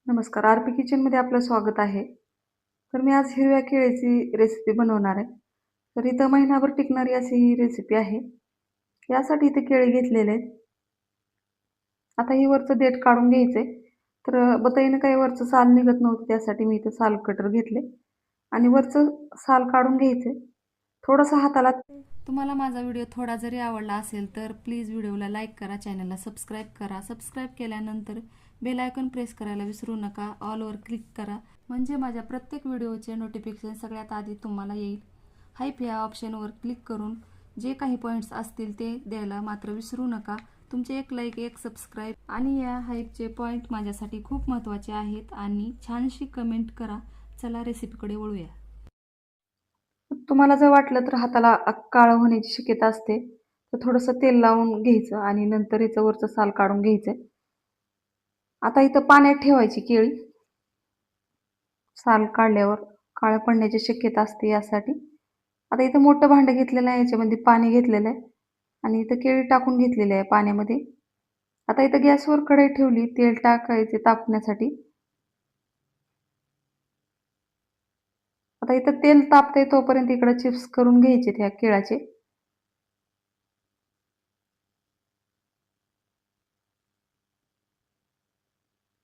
नमस्कार. आरपी किचनमध्ये आपलं स्वागत आहे. तर मी आज हिरव्या केळीची रेसिपी बनवणार आहे. तर इथं महिनाभर टिकणारी अशी ही रेसिपी आहे. यासाठी इथे केळी घेतलेले आहेत. आता ही वरचं देठ काढून घ्यायचंय. तर बताईनं काही वरचं साल निघत नव्हतं, त्यासाठी मी इथं साल कटर घेतले आणि वरचं साल काढून घ्यायचंय. थोडंसं हाताला तुम्हाला माझा व्हिडिओ थोडा जरी आवडला असेल तर प्लीज व्हिडिओला लाईक करा, चॅनलला सबस्क्राईब करा. सबस्क्राईब केल्यानंतर बेल आयकॉन प्रेस करायला विसरू नका. ऑलवर क्लिक करा, म्हणजे माझ्या प्रत्येक व्हिडिओचे नोटिफिकेशन सगळ्यात आधी तुम्हाला येईल. हाईप या ऑप्शनवर क्लिक करून जे काही पॉईंट्स असतील ते द्यायला मात्र विसरू नका. तुमचे एक लाईक, एक सबस्क्राईब आणि या हाईपचे पॉईंट माझ्यासाठी खूप महत्त्वाचे आहेत. आणि छानशी कमेंट करा. चला रेसिपीकडे वळूया. तुम्हाला जर वाटलं तर हाताला काळं होण्याची शक्यता असते, तर थोडंसं तेल लावून घ्यायचं आणि नंतर याचं वरचं साल काढून घ्यायचं. आता इथं पाण्यात ठेवायची केळी. साल काढल्यावर काळं पडण्याची शक्यता असते यासाठी. आता इथं मोठं भांडं घेतलेलं आहे, याच्यामध्ये पाणी घेतलेलं आहे आणि इथं केळी टाकून घेतलेली आहे पाण्यामध्ये. आता इथं गॅसवर कढई ठेवली, तेल टाकायचे तापण्यासाठी. आता इथं तेल तापतंय तोपर्यंत इकडं चिप्स करून घ्यायचे त्या केळाचे.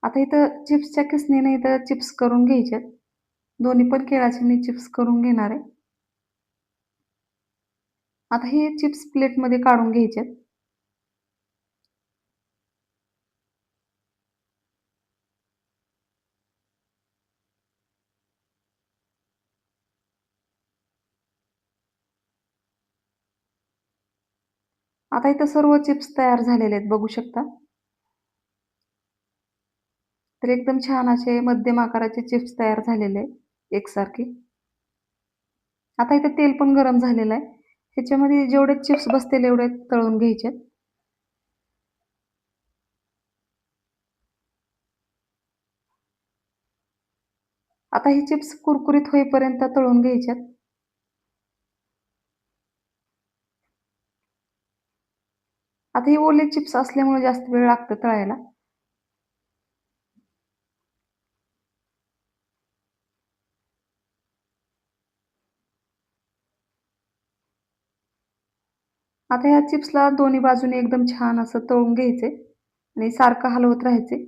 आता इथं चिप्सच्या किसणीने इथं चिप्स करून घ्यायचे. दोन्ही पण केळाचे मी चिप्स करून घेणार आहे. आता हे चिप्स प्लेटमध्ये काढून घ्यायचे. आता इथं सर्व चिप्स तयार झालेले आहेत, बघू शकता. तर एकदम छान असे मध्यम आकाराचे चिप्स तयार झालेले आहेत, एकसारखे. आता इथं तेल पण गरम झालेलं आहे. ह्याच्यामध्ये जेवढे चिप्स बसतील एवढे तळून घ्यायचे. आता हे चिप्स कुरकुरीत होईपर्यंत तळून घ्यायच्यात. आता हे ओले चिप्स असल्यामुळे जास्त वेळ लागतो तळायला. आता ह्या चिप्सला दोन्ही बाजूने एकदम छान असं तळून घ्यायचे आणि सारखं हलवत राहायचे.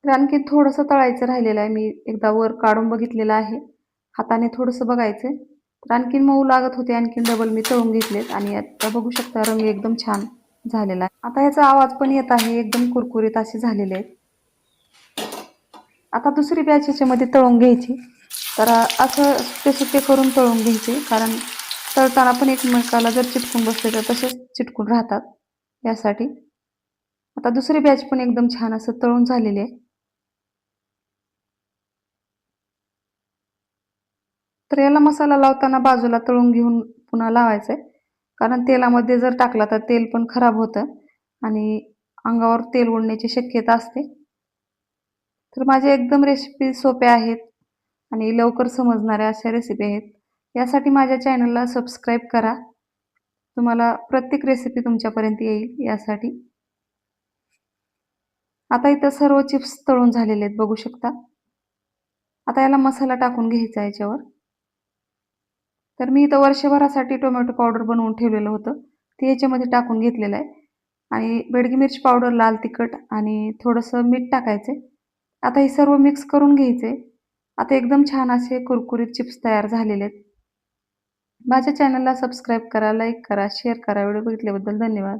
तर आणखी थोडंसं तळायचं राहिलेलं आहे. मी एकदा वर काढून बघितलेलं आहे. हाताने थोडंसं बघायचं. तर आणखीन मऊ लागत होते, आणखीन डबल मी तळून घेतलेत आणि आता बघू शकता रंग एकदम छान झालेला आहे. आता याचा आवाज पण येत आहे, एकदम कुरकुरीत असे झालेले आहेत. आता दुसरी बॅच ह्याच्यामध्ये तळून घ्यायची. तर असं सुट्टे-सुट्टे करून तळून घ्यायचे, कारण तळताना पण एकमेकाला जर चिटकून बसले तर तसेच चिटकून राहतात, यासाठी. आता दुसरी बॅच पण एकदम छान असं तळून झालेली आहे. तर याला मसाला लावताना बाजूला तळून घेऊन पुन्हा लावायचा आहे. कारण तेलामध्ये जर टाकला तर तेल पण खराब होतं आणि अंगावर तेल उडण्याची शक्यता असते. तर माझ्या एकदम रेसिपी सोप्या आहेत आणि लवकर समजणाऱ्या अशा रेसिपी आहेत. यासाठी माझ्या चॅनलला सबस्क्राईब करा. तुम्हाला प्रत्येक रेसिपी तुमच्यापर्यंत येईल यासाठी. आता इथं सर्व चिप्स तळून झालेले आहेत, बघू शकता. आता याला मसाला टाकून घ्यायचा याच्यावर. तर मी इथं वर्षभरासाठी टोमॅटो पावडर बनवून ठेवलेलं होतं. ते याच्यामध्ये टाकून घेतलेलं आहे आणि बेडगी मिरची पावडर, लाल तिखट आणि थोडंसं मीठ टाकायचे. आता हे सर्व मिक्स करून घ्यायचे. आता एकदम छान असे कुरकुरीत चिप्स तयार झालेले आहेत. माझ्या चॅनलला सबस्क्राईब करा, लाईक करा, शेअर करा. व्हिडिओ बघितल्याबद्दल धन्यवाद.